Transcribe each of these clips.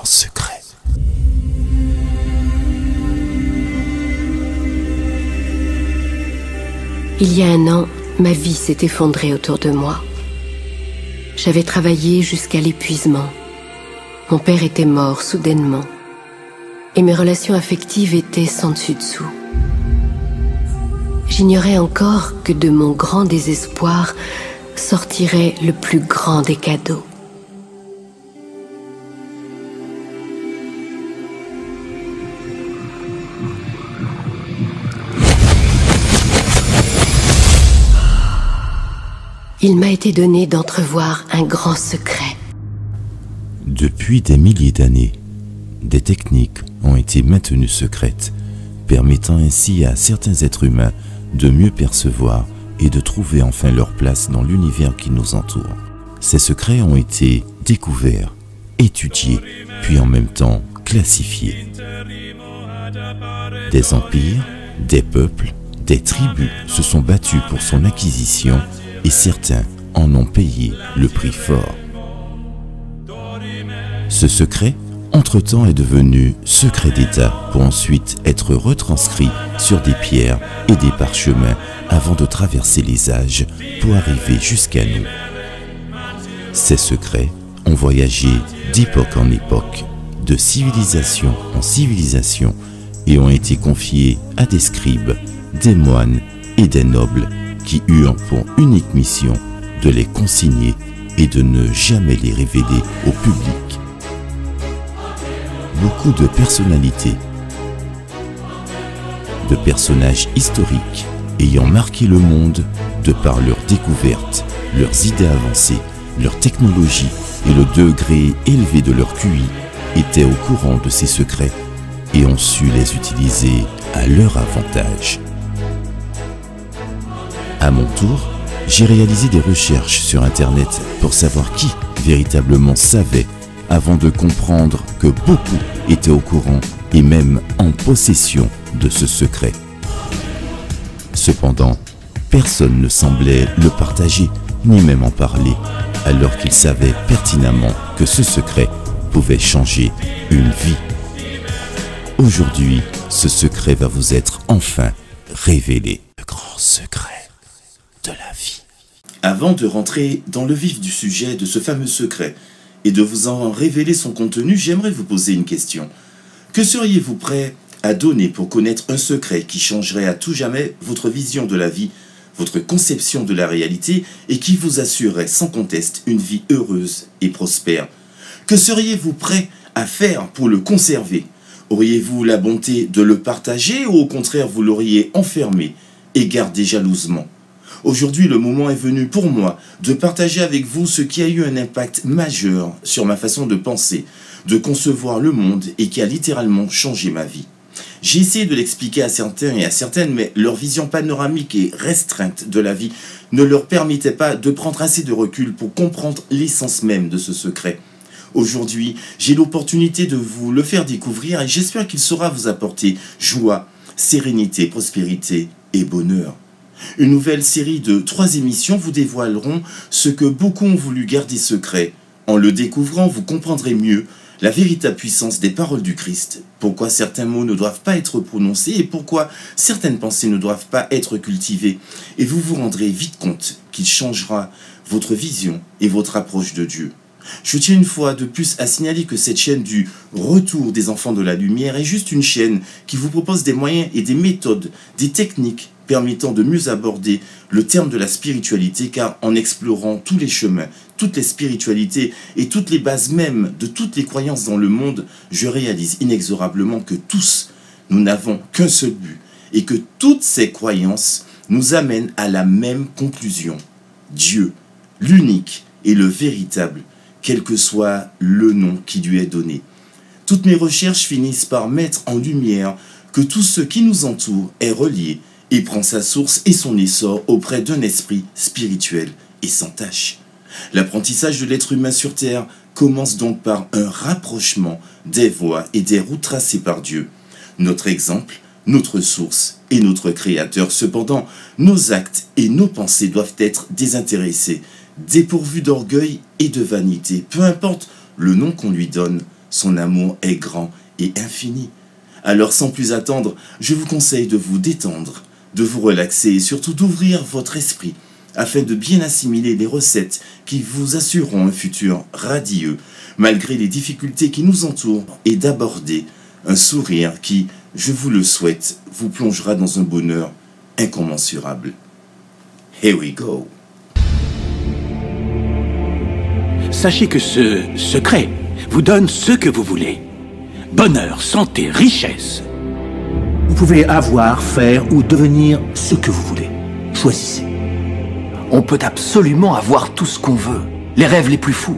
grand secret. Il y a un an, ma vie s'est effondrée autour de moi. J'avais travaillé jusqu'à l'épuisement. Mon père était mort soudainement. Et mes relations affectives étaient sans dessus-dessous. J'ignorais encore que de mon grand désespoir sortirait le plus grand des cadeaux. Il m'a été donné d'entrevoir un grand secret. Depuis des milliers d'années, des techniques ont été maintenues secrètes, permettant ainsi à certains êtres humains de mieux percevoir et de trouver enfin leur place dans l'univers qui nous entoure. Ces secrets ont été découverts, étudiés, puis en même temps classifiés. Des empires, des peuples, des tribus se sont battus pour son acquisition et certains en ont payé le prix fort. Ce secret, entre-temps, est devenu secret d'État pour ensuite être retranscrit sur des pierres et des parchemins avant de traverser les âges pour arriver jusqu'à nous. Ces secrets ont voyagé d'époque en époque, de civilisation en civilisation et ont été confiés à des scribes, des moines et des nobles qui eurent pour unique mission de les consigner et de ne jamais les révéler au public. Beaucoup de personnalités, de personnages historiques ayant marqué le monde de par leurs découvertes, leurs idées avancées, leur technologie et le degré élevé de leur QI étaient au courant de ces secrets et ont su les utiliser à leur avantage. À mon tour, j'ai réalisé des recherches sur Internet pour savoir qui véritablement savait avant de comprendre que beaucoup étaient au courant et même en possession de ce secret. Cependant, personne ne semblait le partager, ni même en parler, alors qu'ils savaient pertinemment que ce secret pouvait changer une vie. Aujourd'hui, ce secret va vous être enfin révélé. Le grand secret de la vie. Avant de rentrer dans le vif du sujet de ce fameux secret et de vous en révéler son contenu, j'aimerais vous poser une question. Que seriez-vous prêt à donner pour connaître un secret qui changerait à tout jamais votre vision de la vie, votre conception de la réalité et qui vous assurerait sans conteste une vie heureuse et prospère? Que seriez-vous prêt à faire pour le conserver? Auriez-vous la bonté de le partager ou au contraire vous l'auriez enfermé et gardé jalousement? Aujourd'hui, le moment est venu pour moi de partager avec vous ce qui a eu un impact majeur sur ma façon de penser, de concevoir le monde et qui a littéralement changé ma vie. J'ai essayé de l'expliquer à certains et à certaines, mais leur vision panoramique et restreinte de la vie ne leur permettait pas de prendre assez de recul pour comprendre l'essence même de ce secret. Aujourd'hui, j'ai l'opportunité de vous le faire découvrir et j'espère qu'il saura vous apporter joie, sérénité, prospérité et bonheur. Une nouvelle série de 3 émissions vous dévoileront ce que beaucoup ont voulu garder secret. En le découvrant, vous comprendrez mieux la véritable puissance des paroles du Christ, pourquoi certains mots ne doivent pas être prononcés et pourquoi certaines pensées ne doivent pas être cultivées. Et vous vous rendrez vite compte qu'il changera votre vision et votre approche de Dieu. Je tiens une fois de plus à signaler que cette chaîne du Retour des Enfants de la Lumière est juste une chaîne qui vous propose des moyens et des méthodes, des techniques permettant de mieux aborder le terme de la spiritualité, car en explorant tous les chemins, toutes les spiritualités et toutes les bases même de toutes les croyances dans le monde, je réalise inexorablement que tous, nous n'avons qu'un seul but et que toutes ces croyances nous amènent à la même conclusion. Dieu, l'unique et le véritable, quel que soit le nom qui lui est donné. Toutes mes recherches finissent par mettre en lumière que tout ce qui nous entoure est relié et prend sa source et son essor auprès d'un esprit spirituel et sans tache. L'apprentissage de l'être humain sur Terre commence donc par un rapprochement des voies et des routes tracées par Dieu. Notre exemple, notre source et notre Créateur. Cependant, nos actes et nos pensées doivent être désintéressés, dépourvus d'orgueil et de vanité. Peu importe le nom qu'on lui donne, son amour est grand et infini. Alors sans plus attendre, je vous conseille de vous détendre, de vous relaxer et surtout d'ouvrir votre esprit afin de bien assimiler les recettes qui vous assureront un futur radieux malgré les difficultés qui nous entourent et d'aborder un sourire qui, je vous le souhaite, vous plongera dans un bonheur incommensurable. Here we go. Sachez que ce secret vous donne ce que vous voulez. Bonheur, santé, richesse. Vous pouvez avoir, faire ou devenir ce que vous voulez. Choisissez. On peut absolument avoir tout ce qu'on veut. Les rêves les plus fous.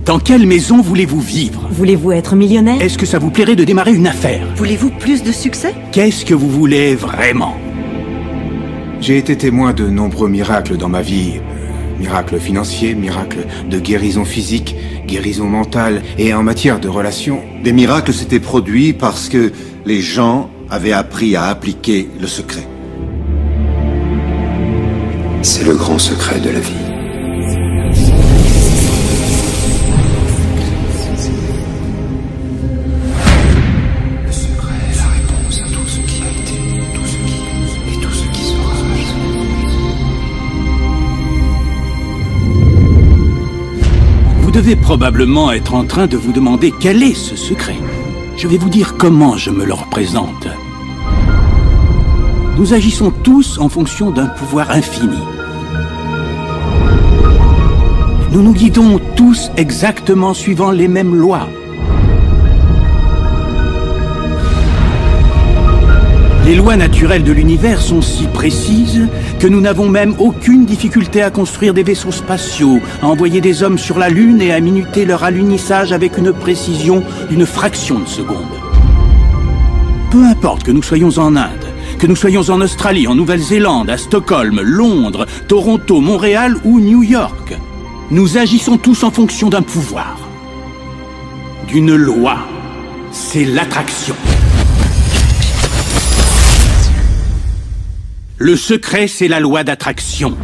Dans quelle maison voulez-vous vivre? Voulez-vous être millionnaire? Est-ce que ça vous plairait de démarrer une affaire? Voulez-vous plus de succès? Qu'est-ce que vous voulez vraiment? J'ai été témoin de nombreux miracles dans ma vie. Miracles financiers, miracles de guérison physique, guérison mentale et en matière de relations. Des miracles s'étaient produits parce que les gens avaient appris à appliquer le secret. C'est le grand secret de la vie. Le secret est la réponse à tout ce qui a été, tout ce qui est et tout ce qui sera. Vous devez probablement être en train de vous demander quel est ce secret. Je vais vous dire comment je me le représente. Nous agissons tous en fonction d'un pouvoir infini. Nous nous guidons tous exactement suivant les mêmes lois. Les lois naturelles de l'univers sont si précises que nous n'avons même aucune difficulté à construire des vaisseaux spatiaux, à envoyer des hommes sur la Lune et à minuter leur alunissage avec une précision d'une fraction de seconde. Peu importe que nous soyons en Inde, que nous soyons en Australie, en Nouvelle-Zélande, à Stockholm, Londres, Toronto, Montréal ou New York, nous agissons tous en fonction d'un pouvoir, d'une loi. C'est l'attraction. Le secret, c'est la loi d'attraction.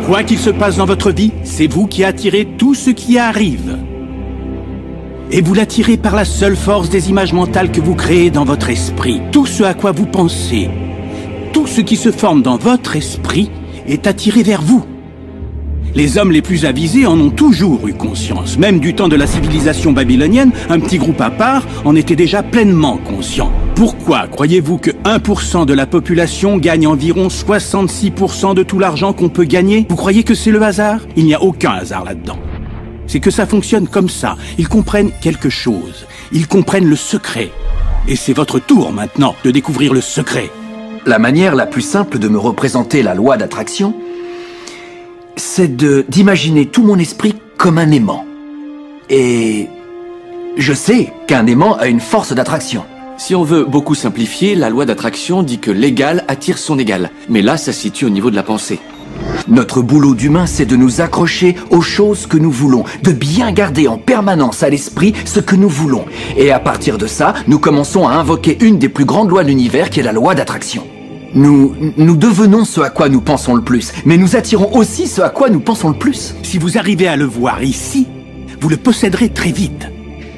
Quoi qu'il se passe dans votre vie, c'est vous qui attirez tout ce qui arrive. Et vous l'attirez par la seule force des images mentales que vous créez dans votre esprit. Tout ce à quoi vous pensez, tout ce qui se forme dans votre esprit est attiré vers vous. Les hommes les plus avisés en ont toujours eu conscience. Même du temps de la civilisation babylonienne, un petit groupe à part en était déjà pleinement conscient. Pourquoi croyez-vous que 1% de la population gagne environ 66% de tout l'argent qu'on peut gagner? Vous croyez que c'est le hasard? Il n'y a aucun hasard là-dedans. C'est que ça fonctionne comme ça. Ils comprennent quelque chose. Ils comprennent le secret. Et c'est votre tour maintenant de découvrir le secret. La manière la plus simple de me représenter la loi d'attraction, c'est d'imaginer tout mon esprit comme un aimant. Et je sais qu'un aimant a une force d'attraction. Si on veut beaucoup simplifier, la loi d'attraction dit que l'égal attire son égal. Mais là, ça se situe au niveau de la pensée. Notre boulot d'humain, c'est de nous accrocher aux choses que nous voulons, de bien garder en permanence à l'esprit ce que nous voulons. Et à partir de ça, nous commençons à invoquer une des plus grandes lois de l'univers, qui est la loi d'attraction. Nous devenons ce à quoi nous pensons le plus, mais nous attirons aussi ce à quoi nous pensons le plus. Si vous arrivez à le voir ici, vous le posséderez très vite.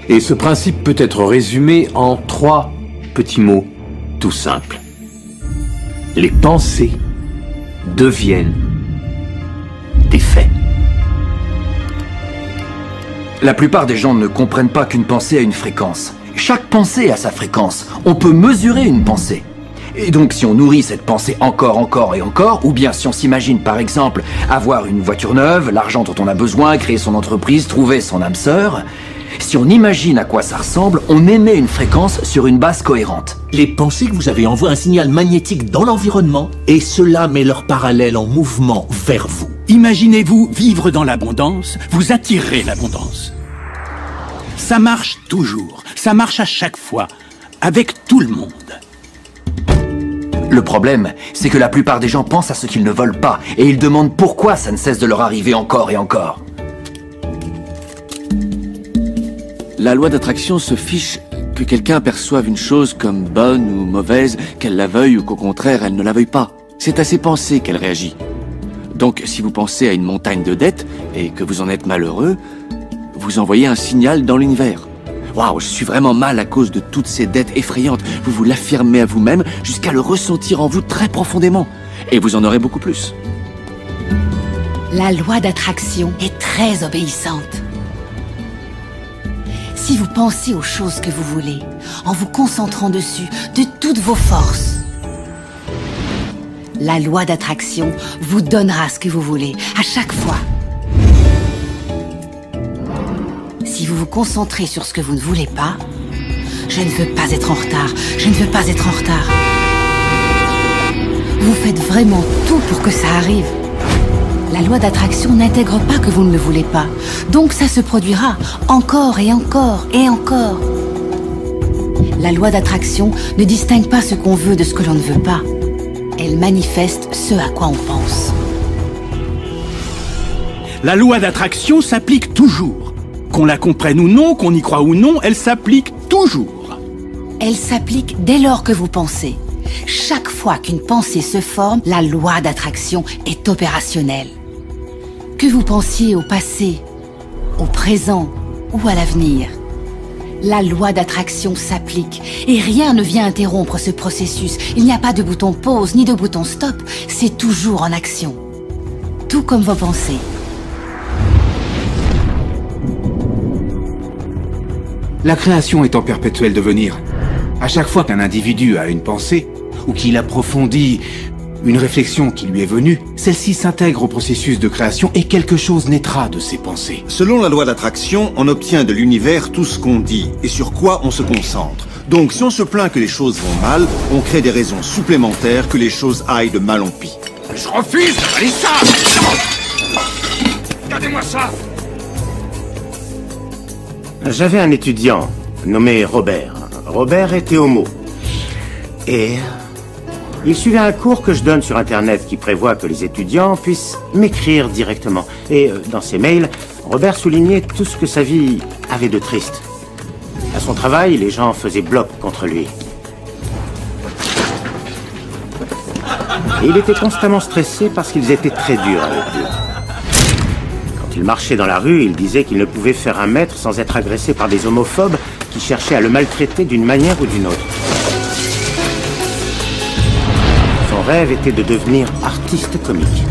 Et ce principe peut être résumé en 3 petits mots tout simples. Les pensées deviennent des faits. La plupart des gens ne comprennent pas qu'une pensée a une fréquence. Chaque pensée a sa fréquence. On peut mesurer une pensée. Et donc si on nourrit cette pensée encore et encore, ou bien si on s'imagine par exemple avoir une voiture neuve, l'argent dont on a besoin, créer son entreprise, trouver son âme sœur, si on imagine à quoi ça ressemble, on émet une fréquence sur une base cohérente. Les pensées que vous avez envoient un signal magnétique dans l'environnement et cela met leur parallèle en mouvement vers vous. Imaginez-vous vivre dans l'abondance, vous attirerez l'abondance. Ça marche toujours, ça marche à chaque fois, avec tout le monde. Le problème, c'est que la plupart des gens pensent à ce qu'ils ne veulent pas et ils demandent pourquoi ça ne cesse de leur arriver encore et encore. La loi d'attraction se fiche que quelqu'un perçoive une chose comme bonne ou mauvaise, qu'elle la veuille ou qu'au contraire elle ne la veuille pas. C'est à ses pensées qu'elle réagit. Donc si vous pensez à une montagne de dettes, et que vous en êtes malheureux, vous envoyez un signal dans l'univers. Waouh, je suis vraiment mal à cause de toutes ces dettes effrayantes. Vous vous l'affirmez à vous-même jusqu'à le ressentir en vous très profondément. Et vous en aurez beaucoup plus. La loi d'attraction est très obéissante. Si vous pensez aux choses que vous voulez, en vous concentrant dessus de toutes vos forces, la loi d'attraction vous donnera ce que vous voulez, à chaque fois. Si vous vous concentrez sur ce que vous ne voulez pas, je ne veux pas être en retard, je ne veux pas être en retard. Vous faites vraiment tout pour que ça arrive. La loi d'attraction n'intègre pas que vous ne le voulez pas. Donc ça se produira encore et encore et encore. La loi d'attraction ne distingue pas ce qu'on veut de ce que l'on ne veut pas. Elle manifeste ce à quoi on pense. La loi d'attraction s'applique toujours. Qu'on la comprenne ou non, qu'on y croit ou non, elle s'applique toujours. Elle s'applique dès lors que vous pensez. Chaque fois qu'une pensée se forme, la loi d'attraction est opérationnelle. Que vous pensiez au passé, au présent ou à l'avenir, la loi d'attraction s'applique et rien ne vient interrompre ce processus. Il n'y a pas de bouton pause ni de bouton stop, c'est toujours en action. Tout comme vos pensées. La création est en perpétuel devenir. À chaque fois qu'un individu a une pensée, ou qu'il approfondit une réflexion qui lui est venue, celle-ci s'intègre au processus de création et quelque chose naîtra de ses pensées. Selon la loi d'attraction, on obtient de l'univers tout ce qu'on dit et sur quoi on se concentre. Donc si on se plaint que les choses vont mal, on crée des raisons supplémentaires que les choses aillent de mal en pis. Je refuse d'avaler ça! Regardez-moi ça! J'avais un étudiant nommé Robert. Robert était homo. Et il suivait un cours que je donne sur Internet qui prévoit que les étudiants puissent m'écrire directement. Et dans ses mails, Robert soulignait tout ce que sa vie avait de triste. À son travail, les gens faisaient bloc contre lui. Et il était constamment stressé parce qu'ils étaient très durs avec lui. Quand il marchait dans la rue, il disait qu'il ne pouvait faire un mètre sans être agressé par des homophobes qui cherchaient à le maltraiter d'une manière ou d'une autre. Son rêve était de devenir artiste comique.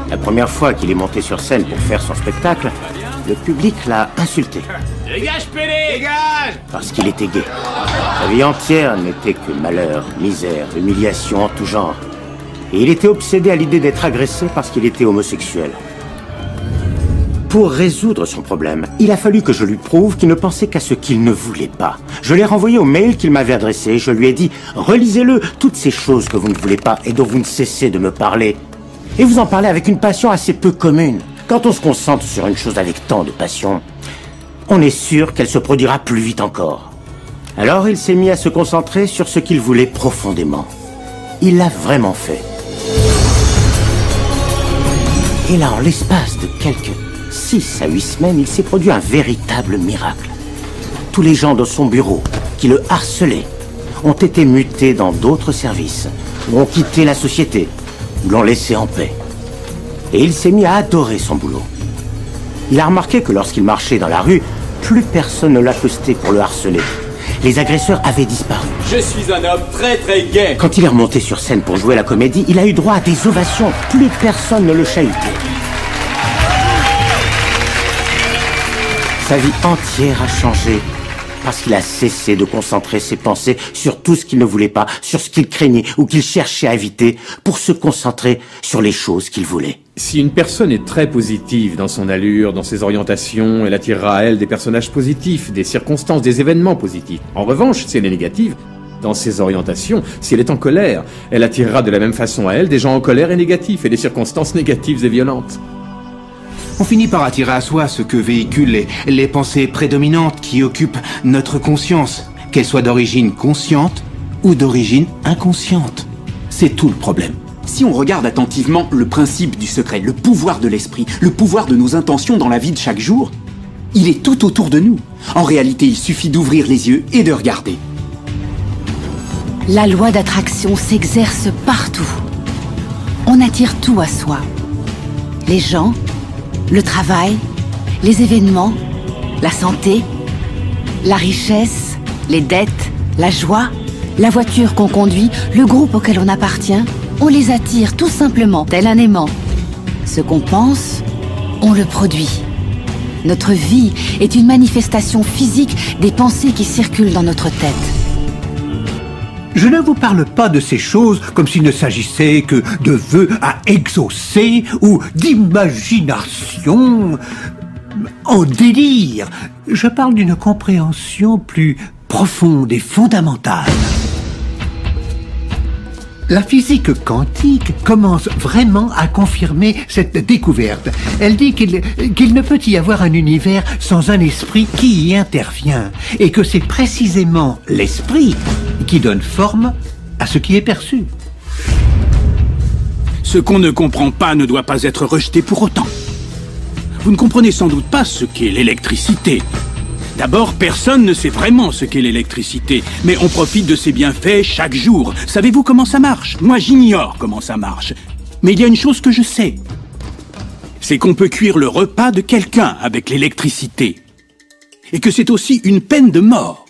La première fois qu'il est monté sur scène pour faire son spectacle, le public l'a insulté. Dégage, Pélé! Dégage! Parce qu'il était gay. Sa vie entière n'était que malheur, misère, humiliation en tout genre. Et il était obsédé à l'idée d'être agressé parce qu'il était homosexuel. Pour résoudre son problème, il a fallu que je lui prouve qu'il ne pensait qu'à ce qu'il ne voulait pas. Je l'ai renvoyé au mail qu'il m'avait adressé. Je lui ai dit « Relisez-le, toutes ces choses que vous ne voulez pas et dont vous ne cessez de me parler. Et vous en parlez avec une passion assez peu commune. Quand on se concentre sur une chose avec tant de passion, on est sûr qu'elle se produira plus vite encore. » Alors il s'est mis à se concentrer sur ce qu'il voulait profondément. Il l'a vraiment fait. Et là, en l'espace de quelques 6 à 8 semaines, il s'est produit un véritable miracle. Tous les gens de son bureau, qui le harcelaient, ont été mutés dans d'autres services, ou ont quitté la société, ou l'ont laissé en paix. Et il s'est mis à adorer son boulot. Il a remarqué que lorsqu'il marchait dans la rue, plus personne ne l'accostait pour le harceler. Les agresseurs avaient disparu. Je suis un homme très très gai. Quand il est remonté sur scène pour jouer la comédie, il a eu droit à des ovations. Plus personne ne le chahutait. Sa vie entière a changé parce qu'il a cessé de concentrer ses pensées sur tout ce qu'il ne voulait pas, sur ce qu'il craignait ou qu'il cherchait à éviter, pour se concentrer sur les choses qu'il voulait. Si une personne est très positive dans son allure, dans ses orientations, elle attirera à elle des personnages positifs, des circonstances, des événements positifs. En revanche, si elle est négative, dans ses orientations, si elle est en colère, elle attirera de la même façon à elle des gens en colère et négatifs, et des circonstances négatives et violentes. On finit par attirer à soi ce que véhiculent les pensées prédominantes qui occupent notre conscience, qu'elles soient d'origine consciente ou d'origine inconsciente. C'est tout le problème. Si on regarde attentivement le principe du secret, le pouvoir de l'esprit, le pouvoir de nos intentions dans la vie de chaque jour, il est tout autour de nous. En réalité, il suffit d'ouvrir les yeux et de regarder. La loi d'attraction s'exerce partout. On attire tout à soi. Les gens, le travail, les événements, la santé, la richesse, les dettes, la joie, la voiture qu'on conduit, le groupe auquel on appartient, on les attire tout simplement, tel un aimant. Ce qu'on pense, on le produit. Notre vie est une manifestation physique des pensées qui circulent dans notre tête. Je ne vous parle pas de ces choses comme s'il ne s'agissait que de vœux à exaucer ou d'imagination en délire. Je parle d'une compréhension plus profonde et fondamentale. La physique quantique commence vraiment à confirmer cette découverte. Elle dit qu'il ne peut y avoir un univers sans un esprit qui y intervient, et que c'est précisément l'esprit qui donne forme à ce qui est perçu. Ce qu'on ne comprend pas ne doit pas être rejeté pour autant. Vous ne comprenez sans doute pas ce qu'est l'électricité. D'abord, personne ne sait vraiment ce qu'est l'électricité, mais on profite de ses bienfaits chaque jour. Savez-vous comment ça marche? Moi, j'ignore comment ça marche. Mais il y a une chose que je sais. C'est qu'on peut cuire le repas de quelqu'un avec l'électricité. Et que c'est aussi une peine de mort.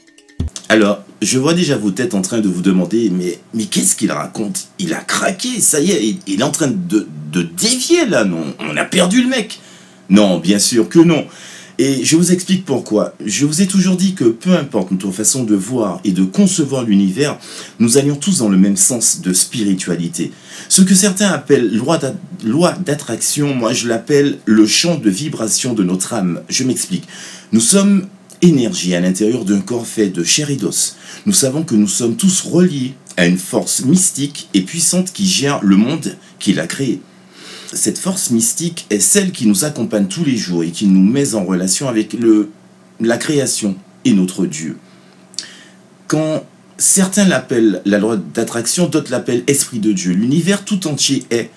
Alors, je vois déjà vos têtes en train de vous demander, mais qu'est-ce qu'il raconte? Il a craqué, ça y est, il est en train de dévier là, non? On a perdu le mec. Non, bien sûr que non. Et je vous explique pourquoi. Je vous ai toujours dit que peu importe notre façon de voir et de concevoir l'univers, nous allions tous dans le même sens de spiritualité. Ce que certains appellent loi d'attraction, moi je l'appelle le champ de vibration de notre âme. Je m'explique. Nous sommes énergie à l'intérieur d'un corps fait de chair et d'os. Nous savons que nous sommes tous reliés à une force mystique et puissante qui gère le monde qu'il a créé. Cette force mystique est celle qui nous accompagne tous les jours et qui nous met en relation avec la création et notre Dieu. Quand certains l'appellent la loi d'attraction, d'autres l'appellent esprit de Dieu. L'univers tout entier est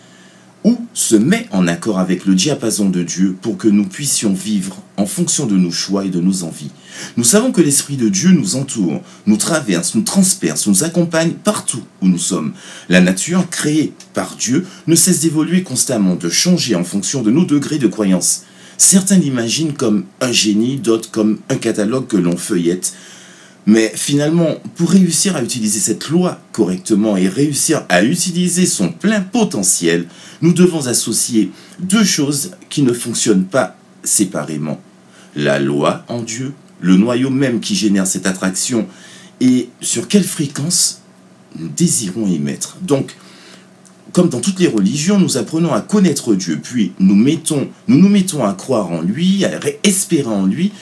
ou se met en accord avec le diapason de Dieu pour que nous puissions vivre en fonction de nos choix et de nos envies. Nous savons que l'Esprit de Dieu nous entoure, nous traverse, nous transperce, nous accompagne partout où nous sommes. La nature, créée par Dieu, ne cesse d'évoluer constamment, de changer en fonction de nos degrés de croyance. Certains l'imaginent comme un génie, d'autres comme un catalogue que l'on feuillette. Mais finalement, pour réussir à utiliser cette loi correctement et réussir à utiliser son plein potentiel, nous devons associer deux choses qui ne fonctionnent pas séparément. La loi en Dieu, le noyau même qui génère cette attraction, et sur quelle fréquence nous désirons émettre. Donc, comme dans toutes les religions, nous apprenons à connaître Dieu, puis nous nous mettons à croire en lui, à espérer en lui,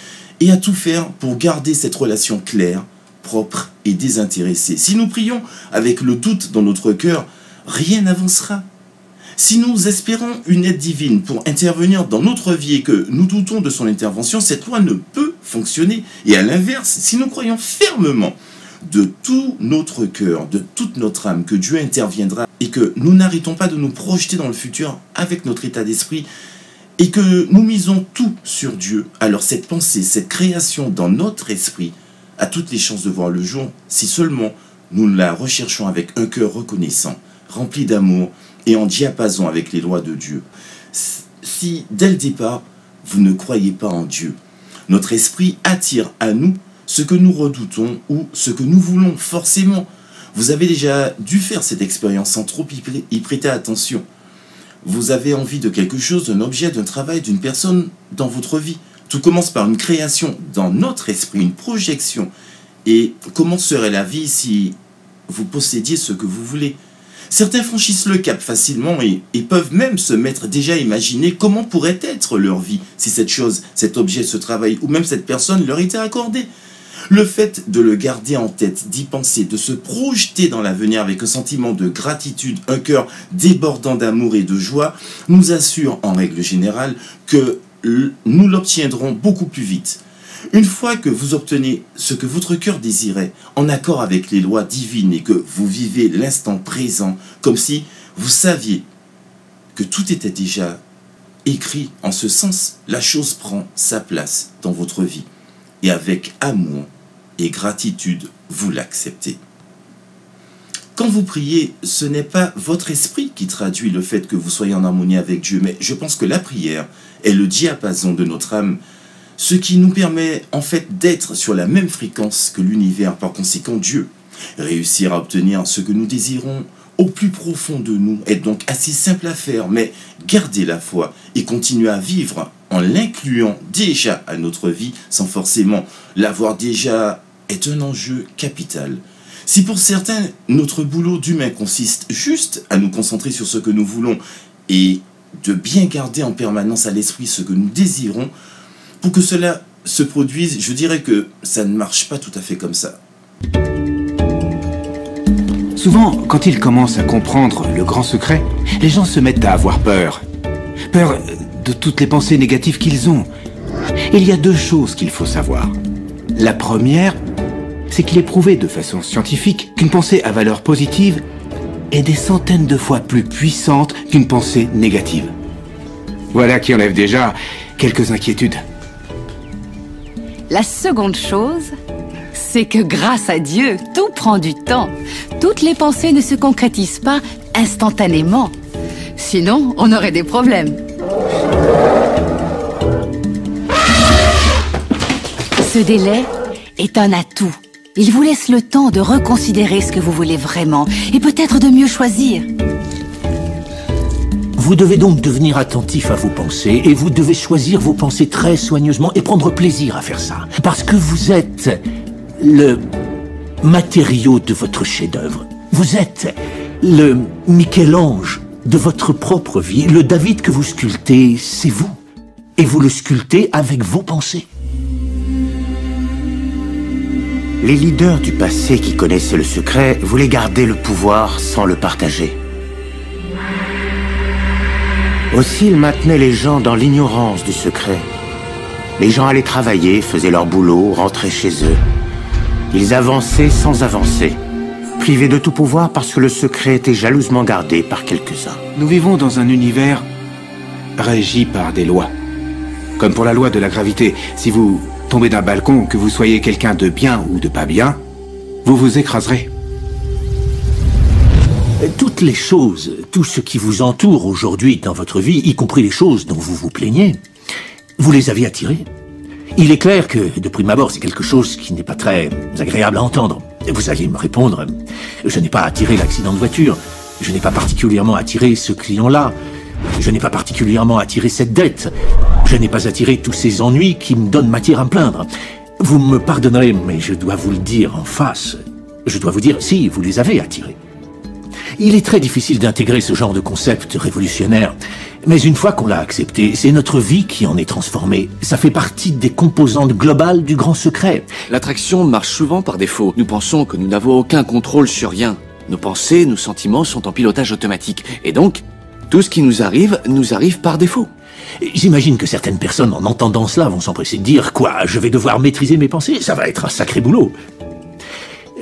et à tout faire pour garder cette relation claire, propre et désintéressée. Si nous prions avec le doute dans notre cœur, rien n'avancera. Si nous espérons une aide divine pour intervenir dans notre vie et que nous doutons de son intervention, cette loi ne peut fonctionner. Et à l'inverse, si nous croyons fermement de tout notre cœur, de toute notre âme, que Dieu interviendra et que nous n'arrêtons pas de nous projeter dans le futur avec notre état d'esprit, et que nous misons tout sur Dieu, alors cette pensée, cette création dans notre esprit a toutes les chances de voir le jour si seulement nous la recherchons avec un cœur reconnaissant, rempli d'amour et en diapason avec les lois de Dieu. Si, dès le départ, vous ne croyez pas en Dieu, notre esprit attire à nous ce que nous redoutons ou ce que nous voulons forcément. Vous avez déjà dû faire cette expérience sans trop y prêter attention. Vous avez envie de quelque chose, d'un objet, d'un travail, d'une personne dans votre vie. Tout commence par une création dans notre esprit, une projection. Et comment serait la vie si vous possédiez ce que vous voulez? Certains franchissent le cap facilement et peuvent même se mettre déjà à imaginer comment pourrait être leur vie si cette chose, cet objet, ce travail ou même cette personne leur était accordée. Le fait de le garder en tête, d'y penser, de se projeter dans l'avenir avec un sentiment de gratitude, un cœur débordant d'amour et de joie, nous assure en règle générale que nous l'obtiendrons beaucoup plus vite. Une fois que vous obtenez ce que votre cœur désirait, en accord avec les lois divines et que vous vivez l'instant présent, comme si vous saviez que tout était déjà écrit en ce sens, la chose prend sa place dans votre vie. Et avec amour et gratitude, vous l'acceptez. Quand vous priez, ce n'est pas votre esprit qui traduit le fait que vous soyez en harmonie avec Dieu, mais je pense que la prière est le diapason de notre âme, ce qui nous permet en fait d'être sur la même fréquence que l'univers, par conséquent Dieu. Réussir à obtenir ce que nous désirons au plus profond de nous est donc assez simple à faire, mais garder la foi et continuer à vivre en l'incluant déjà à notre vie sans forcément l'avoir déjà est un enjeu capital. Si pour certains, notre boulot d'humain consiste juste à nous concentrer sur ce que nous voulons et de bien garder en permanence à l'esprit ce que nous désirons, pour que cela se produise, je dirais que ça ne marche pas tout à fait comme ça. Souvent, quand ils commencent à comprendre le grand secret, les gens se mettent à avoir peur. Peur de toutes les pensées négatives qu'ils ont. Il y a deux choses qu'il faut savoir. La première, c'est qu'il est prouvé de façon scientifique qu'une pensée à valeur positive est des centaines de fois plus puissante qu'une pensée négative. Voilà qui enlève déjà quelques inquiétudes. La seconde chose, c'est que grâce à Dieu, tout prend du temps. Toutes les pensées ne se concrétisent pas instantanément. Sinon, on aurait des problèmes. Ce délai est un atout. Il vous laisse le temps de reconsidérer ce que vous voulez vraiment et peut-être de mieux choisir. Vous devez donc devenir attentif à vos pensées et vous devez choisir vos pensées très soigneusement et prendre plaisir à faire ça. Parce que vous êtes le matériau de votre chef-d'œuvre. Vous êtes le Michel-Ange de votre propre vie. Le David que vous sculptez, c'est vous. Et vous le sculptez avec vos pensées. Les leaders du passé qui connaissaient le secret voulaient garder le pouvoir sans le partager. Aussi, ils maintenaient les gens dans l'ignorance du secret. Les gens allaient travailler, faisaient leur boulot, rentraient chez eux. Ils avançaient sans avancer, privés de tout pouvoir parce que le secret était jalousement gardé par quelques-uns. Nous vivons dans un univers régi par des lois. Comme pour la loi de la gravité, si vous tombez d'un balcon, que vous soyez quelqu'un de bien ou de pas bien, vous vous écraserez. Toutes les choses, tout ce qui vous entoure aujourd'hui dans votre vie, y compris les choses dont vous vous plaignez, vous les avez attirées. Il est clair que, de prime abord, c'est quelque chose qui n'est pas très agréable à entendre. Vous allez me répondre, je n'ai pas attiré l'accident de voiture, je n'ai pas particulièrement attiré ce client-là, je n'ai pas particulièrement attiré cette dette, je n'ai pas attiré tous ces ennuis qui me donnent matière à me plaindre. Vous me pardonnerez, mais je dois vous le dire en face. Je dois vous dire, si, vous les avez attirés. Il est très difficile d'intégrer ce genre de concept révolutionnaire. Mais une fois qu'on l'a accepté, c'est notre vie qui en est transformée. Ça fait partie des composantes globales du grand secret. L'attraction marche souvent par défaut. Nous pensons que nous n'avons aucun contrôle sur rien. Nos pensées, nos sentiments sont en pilotage automatique. Et donc, tout ce qui nous arrive par défaut. J'imagine que certaines personnes, en entendant cela, vont s'empresser de dire « Quoi, je vais devoir maîtriser mes pensées? Ça va être un sacré boulot !»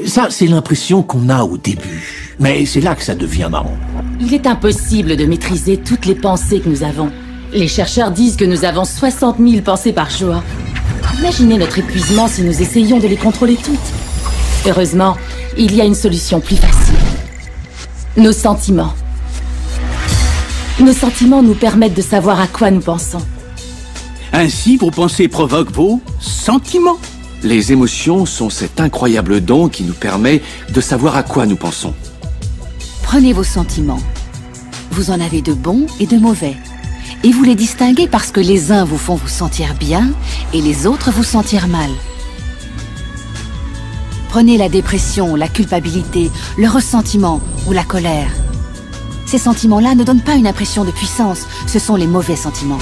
Ça, c'est l'impression qu'on a au début. Mais c'est là que ça devient marrant. Il est impossible de maîtriser toutes les pensées que nous avons. Les chercheurs disent que nous avons 60 000 pensées par jour. Imaginez notre épuisement si nous essayions de les contrôler toutes. Heureusement, il y a une solution plus facile. Nos sentiments. Nos sentiments nous permettent de savoir à quoi nous pensons. Ainsi, vos pensées provoquent vos sentiments. Les émotions sont cet incroyable don qui nous permet de savoir à quoi nous pensons. Prenez vos sentiments. Vous en avez de bons et de mauvais. Et vous les distinguez parce que les uns vous font vous sentir bien et les autres vous sentir mal. Prenez la dépression, la culpabilité, le ressentiment ou la colère. Ces sentiments-là ne donnent pas une impression de puissance, ce sont les mauvais sentiments.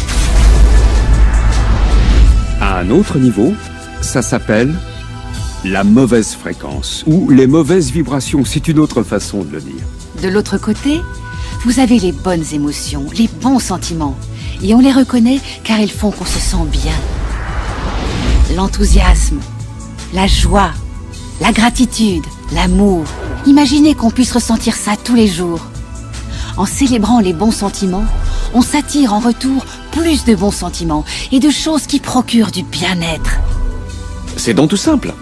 À un autre niveau, ça s'appelle la mauvaise fréquence, ou les mauvaises vibrations, c'est une autre façon de le dire. De l'autre côté, vous avez les bonnes émotions, les bons sentiments. Et on les reconnaît car ils font qu'on se sent bien. L'enthousiasme, la joie, la gratitude, l'amour. Imaginez qu'on puisse ressentir ça tous les jours. En célébrant les bons sentiments, on s'attire en retour plus de bons sentiments et de choses qui procurent du bien-être. C'est donc tout simple.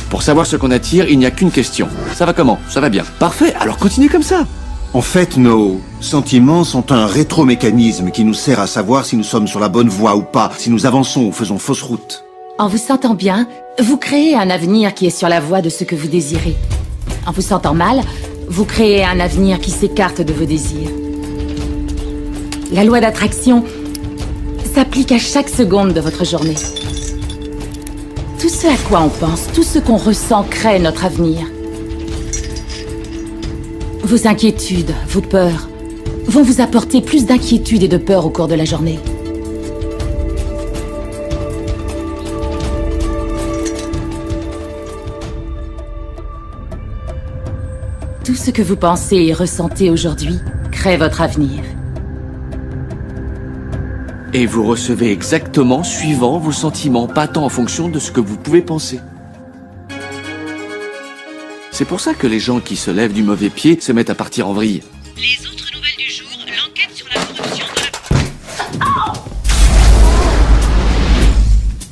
Pour savoir ce qu'on attire, il n'y a qu'une question. Ça va comment? Ça va bien. Parfait, alors continuez comme ça. En fait, nos sentiments sont un rétromécanisme qui nous sert à savoir si nous sommes sur la bonne voie ou pas, si nous avançons ou faisons fausse route. En vous sentant bien, vous créez un avenir qui est sur la voie de ce que vous désirez. En vous sentant mal, vous créez un avenir qui s'écarte de vos désirs. La loi d'attraction s'applique à chaque seconde de votre journée. Tout ce à quoi on pense, tout ce qu'on ressent crée notre avenir. Vos inquiétudes, vos peurs, vont vous apporter plus d'inquiétude et de peur au cours de la journée. Tout ce que vous pensez et ressentez aujourd'hui crée votre avenir. Et vous recevez exactement suivant vos sentiments, pas tant en fonction de ce que vous pouvez penser. C'est pour ça que les gens qui se lèvent du mauvais pied se mettent à partir en vrille. Les autres nouvelles du jour, l'enquête sur la corruption de la...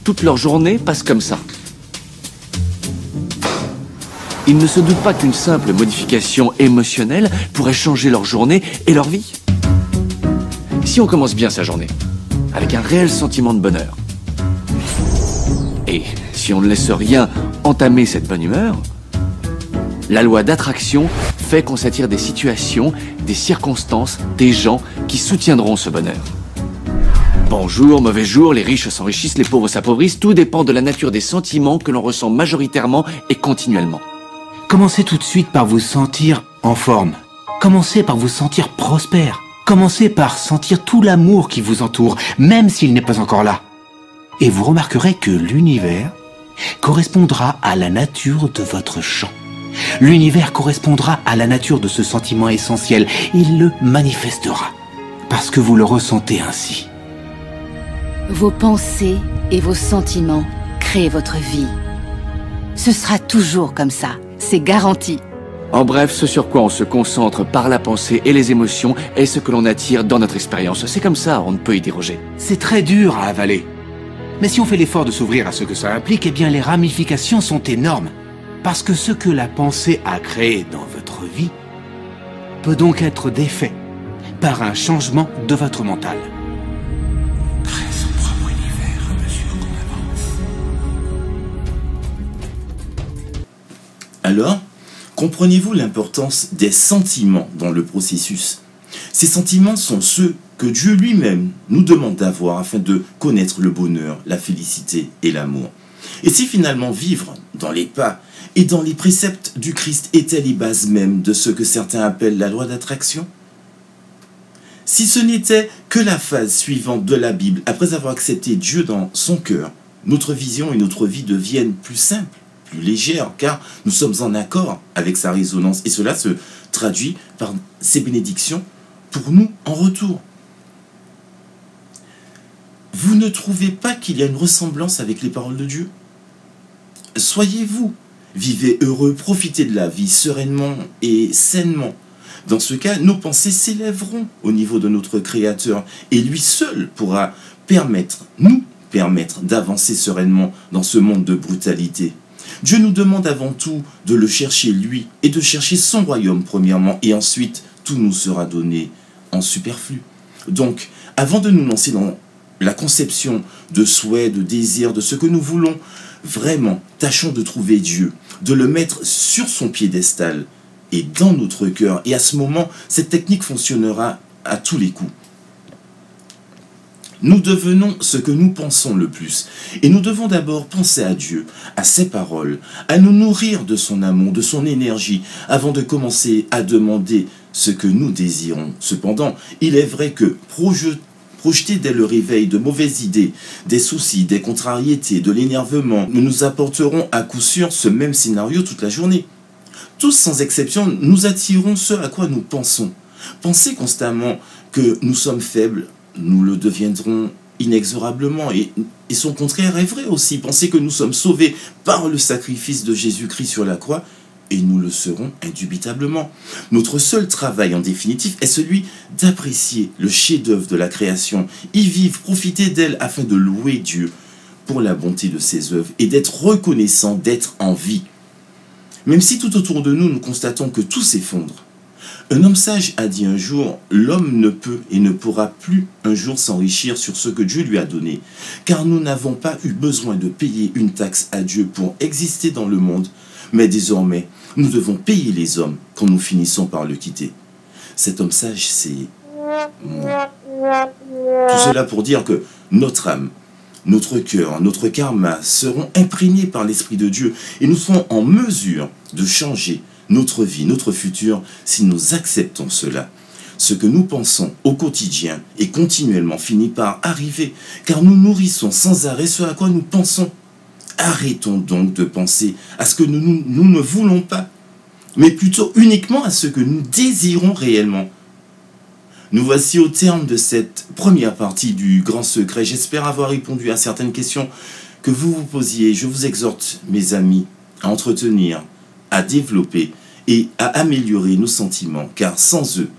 Toute leur journée passe comme ça. Ils ne se doutent pas qu'une simple modification émotionnelle pourrait changer leur journée et leur vie. Si on commence bien sa journée, avec un réel sentiment de bonheur, et si on ne laisse rien entamer cette bonne humeur, la loi d'attraction fait qu'on s'attire des situations, des circonstances, des gens qui soutiendront ce bonheur. Bon jour, mauvais jour, les riches s'enrichissent, les pauvres s'appauvrissent, tout dépend de la nature des sentiments que l'on ressent majoritairement et continuellement. Commencez tout de suite par vous sentir en forme. Commencez par vous sentir prospère. Commencez par sentir tout l'amour qui vous entoure, même s'il n'est pas encore là. Et vous remarquerez que l'univers correspondra à la nature de votre champ. L'univers correspondra à la nature de ce sentiment essentiel. Il le manifestera, parce que vous le ressentez ainsi. Vos pensées et vos sentiments créent votre vie. Ce sera toujours comme ça, c'est garanti. En bref, ce sur quoi on se concentre par la pensée et les émotions est ce que l'on attire dans notre expérience. C'est comme ça, on ne peut y déroger. C'est très dur à avaler. Mais si on fait l'effort de s'ouvrir à ce que ça implique, eh bien les ramifications sont énormes. Parce que ce que la pensée a créé dans votre vie peut donc être défait par un changement de votre mental. Crée son propre univers à mesure qu'on avance. Alors, comprenez-vous l'importance des sentiments dans le processus? Ces sentiments sont ceux que Dieu lui-même nous demande d'avoir afin de connaître le bonheur, la félicité et l'amour. Et si finalement vivre dans les pas et dans les préceptes du Christ étaient les bases mêmes de ce que certains appellent la loi d'attraction? Si ce n'était que la phase suivante de la Bible, après avoir accepté Dieu dans son cœur, notre vision et notre vie deviennent plus simples, plus légères, car nous sommes en accord avec sa résonance, et cela se traduit par ses bénédictions pour nous en retour. Vous ne trouvez pas qu'il y a une ressemblance avec les paroles de Dieu? Soyez-vous, vivez heureux, profitez de la vie sereinement et sainement. Dans ce cas, nos pensées s'élèveront au niveau de notre Créateur, et lui seul pourra nous permettre d'avancer sereinement dans ce monde de brutalité. Dieu nous demande avant tout de le chercher lui et de chercher son royaume premièrement, et ensuite tout nous sera donné en superflu. Donc, avant de nous lancer dans la conception de souhaits, de désirs, de ce que nous voulons, vraiment, tâchons de trouver Dieu, de le mettre sur son piédestal et dans notre cœur. Et à ce moment, cette technique fonctionnera à tous les coups. Nous devenons ce que nous pensons le plus. Et nous devons d'abord penser à Dieu, à ses paroles, à nous nourrir de son amour, de son énergie, avant de commencer à demander ce que nous désirons. Cependant, il est vrai que projeter dès le réveil de mauvaises idées, des soucis, des contrariétés, de l'énervement, nous apporterons à coup sûr ce même scénario toute la journée. Tous sans exception, nous attirons ce à quoi nous pensons. Pensez constamment que nous sommes faibles, nous le deviendrons inexorablement, et son contraire est vrai aussi. Pensez que nous sommes sauvés par le sacrifice de Jésus-Christ sur la croix, et nous le serons indubitablement. Notre seul travail en définitive est celui d'apprécier le chef-d'œuvre de la création, y vivre, profiter d'elle afin de louer Dieu pour la bonté de ses œuvres et d'être reconnaissant d'être en vie. Même si tout autour de nous, nous constatons que tout s'effondre. Un homme sage a dit un jour, l'homme ne peut et ne pourra plus un jour s'enrichir sur ce que Dieu lui a donné, car nous n'avons pas eu besoin de payer une taxe à Dieu pour exister dans le monde, mais désormais, nous devons payer les hommes quand nous finissons par le quitter. Cet homme sage, c'est moi. Tout cela pour dire que notre âme, notre cœur, notre karma seront imprégnés par l'Esprit de Dieu et nous serons en mesure de changer notre vie, notre futur, si nous acceptons cela. Ce que nous pensons au quotidien et continuellement finit par arriver, car nous nourrissons sans arrêt ce à quoi nous pensons. Arrêtons donc de penser à ce que nous ne voulons pas, mais plutôt uniquement à ce que nous désirons réellement. Nous voici au terme de cette première partie du Grand Secret. J'espère avoir répondu à certaines questions que vous vous posiez. Je vous exhorte, mes amis, à entretenir, à développer et à améliorer nos sentiments, car sans eux,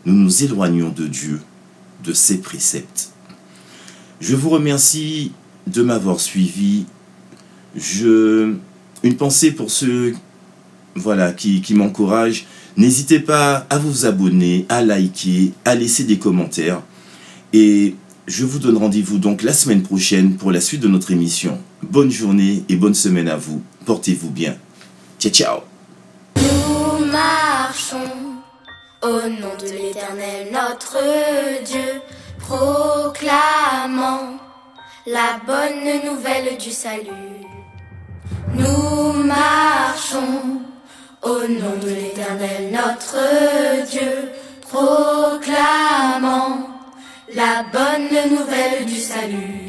nous nous éloignons de Dieu, de ses préceptes. Je vous remercie de m'avoir suivi. Une pensée pour ceux qui m'encouragent. N'hésitez pas à vous abonner, à liker, à laisser des commentaires. Et je vous donne rendez-vous donc la semaine prochaine pour la suite de notre émission. Bonne journée et bonne semaine à vous. Portez-vous bien. Ciao, ciao. Nous marchons au nom de l'Éternel notre Dieu, proclamant la bonne nouvelle du salut. Nous marchons au nom de l'Éternel notre Dieu, proclamant la bonne nouvelle du salut.